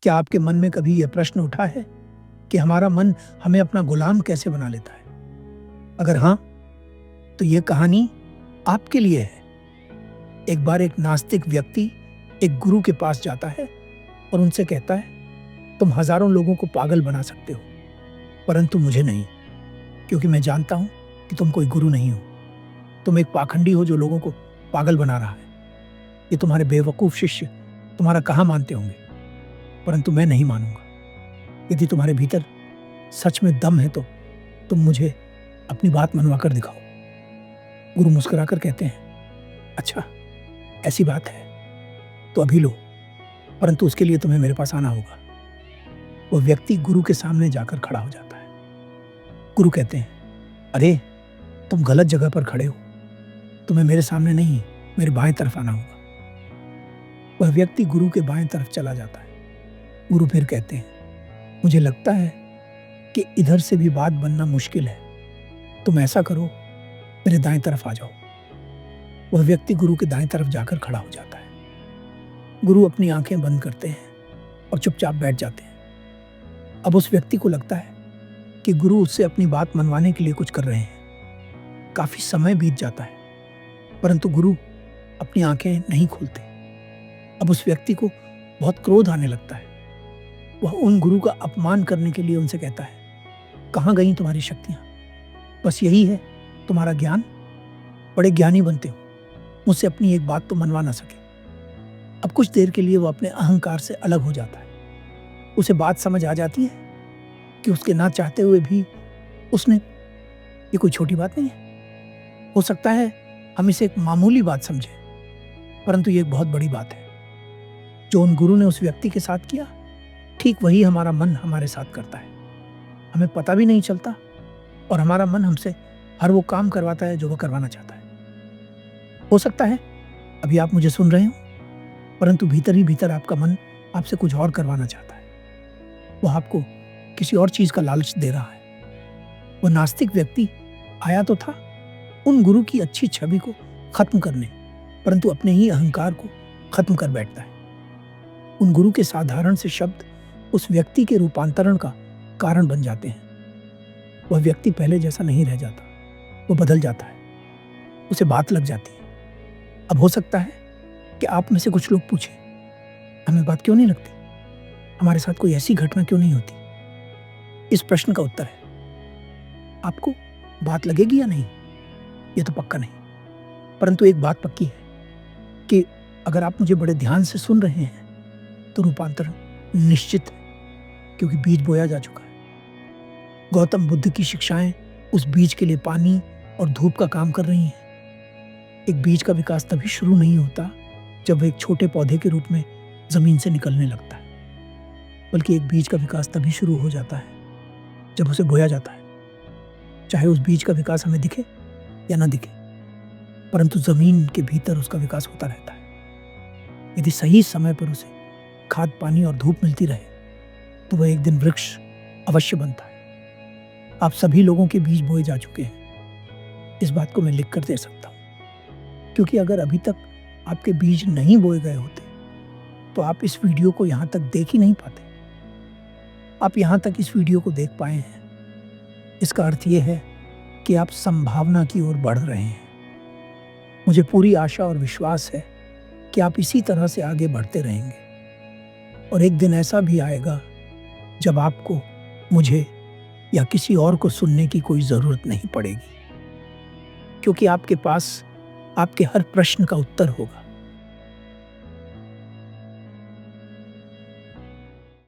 क्या आपके मन में कभी यह प्रश्न उठा है कि हमारा मन हमें अपना गुलाम कैसे बना लेता है? अगर हाँ, तो यह कहानी आपके लिए है। एक बार एक नास्तिक व्यक्ति एक गुरु के पास जाता है और उनसे कहता है, तुम हजारों लोगों को पागल बना सकते हो, परंतु मुझे नहीं, क्योंकि मैं जानता हूं कि तुम कोई गुरु नहीं हो। तुम एक पाखंडी हो जो लोगों को पागल बना रहा है। ये तुम्हारे बेवकूफ शिष्य तुम्हारा कहाँ मानते होंगे, परंतु मैं नहीं मानूंगा। यदि तुम्हारे भीतर सच में दम है तो तुम मुझे अपनी बात मनवा कर दिखाओ। गुरु मुस्कुराकर कहते हैं, अच्छा ऐसी बात है तो अभी लो, परंतु उसके लिए तुम्हें मेरे पास आना होगा। वह व्यक्ति गुरु के सामने जाकर खड़ा हो जाता है। गुरु कहते हैं, अरे तुम गलत जगह पर खड़े हो, तुम्हें मेरे सामने नहीं मेरे बाएं तरफ आना होगा। वह व्यक्ति गुरु के बाएं तरफ चला जाता है। गुरु फिर कहते हैं, मुझे लगता है कि इधर से भी बात बनना मुश्किल है, तुम ऐसा करो मेरे दाएं तरफ आ जाओ। वह व्यक्ति गुरु के दाएं तरफ जाकर खड़ा हो जाता है। गुरु अपनी आंखें बंद करते हैं और चुपचाप बैठ जाते हैं। अब उस व्यक्ति को लगता है कि गुरु उससे अपनी बात मनवाने के लिए कुछ कर रहे हैं। काफी समय बीत जाता है, परंतु गुरु अपनी आंखें नहीं खोलते। अब उस व्यक्ति को बहुत क्रोध आने लगता है। वह उन गुरु का अपमान करने के लिए उनसे कहता है, कहाँ गई तुम्हारी शक्तियां? बस यही है तुम्हारा ज्ञान? बड़े ज्ञानी बनते हो, मुझसे अपनी एक बात तो मनवा ना सके। अब कुछ देर के लिए वो अपने अहंकार से अलग हो जाता है। उसे बात समझ आ जाती है कि उसके ना चाहते हुए भी उसने, ये कोई छोटी बात नहीं है। हो सकता है हम इसे एक मामूली बात समझें, परंतु ये एक बहुत बड़ी बात है। जो उन गुरु ने उस व्यक्ति के साथ किया, ठीक वही हमारा मन हमारे साथ करता है। हमें पता भी नहीं चलता और हमारा मन हमसे हर वो काम करवाता है जो वह करवाना चाहता है। हो सकता है अभी आप मुझे सुन रहे हो, परंतु भीतर ही भीतर आपका मन आपसे कुछ और करवाना चाहता है। वह आपको किसी और चीज का लालच दे रहा है। वह नास्तिक व्यक्ति आया तो था उन गुरु की अच्छी छवि को खत्म करने, परंतु अपने ही अहंकार को खत्म कर बैठता है। उन गुरु के साधारण से शब्द उस व्यक्ति के रूपांतरण का कारण बन जाते हैं। वह व्यक्ति पहले जैसा नहीं रह जाता, वो बदल जाता है। उसे बात लग जाती है। अब हो सकता है कि आप में से कुछ लोग पूछें, हमें बात क्यों नहीं लगती? हमारे साथ कोई ऐसी घटना क्यों नहीं होती? इस प्रश्न का उत्तर है, आपको बात लगेगी या नहीं, ये तो पक्का नहीं, परंतु एक बात पक्की है कि अगर आप मुझे बड़े ध्यान से सुन रहे हैं तो रूपांतरण निश्चित है, क्योंकि बीज बोया जा चुका है। गौतम बुद्ध की शिक्षाएं उस बीज के लिए पानी और धूप का काम कर रही हैं। एक बीज का विकास तभी शुरू नहीं होता जब वह एक छोटे पौधे के रूप में जमीन से निकलने लगता है, बल्कि एक बीज का विकास तभी शुरू हो जाता है जब उसे बोया जाता है। चाहे उस बीज का विकास हमें दिखे या ना दिखे, परंतु जमीन के भीतर उसका विकास होता रहता है। यदि सही समय पर उसे खाद, पानी और धूप मिलती रहे तो वह एक दिन वृक्ष अवश्य बनता है। आप सभी लोगों के बीज बोए जा चुके हैं, इस बात को मैं लिख कर दे सकता हूँ, क्योंकि अगर अभी तक आपके बीज नहीं बोए गए होते तो आप इस वीडियो को यहाँ तक देख ही नहीं पाते। आप यहाँ तक इस वीडियो को देख पाए हैं, इसका अर्थ यह है कि आप संभावना की ओर बढ़ रहे हैं। मुझे पूरी आशा और विश्वास है कि आप इसी तरह से आगे बढ़ते रहेंगे और एक दिन ऐसा भी आएगा जब आपको, मुझे या किसी और को सुनने की कोई ज़रूरत नहीं पड़ेगी, क्योंकि आपके पास आपके हर प्रश्न का उत्तर होगा।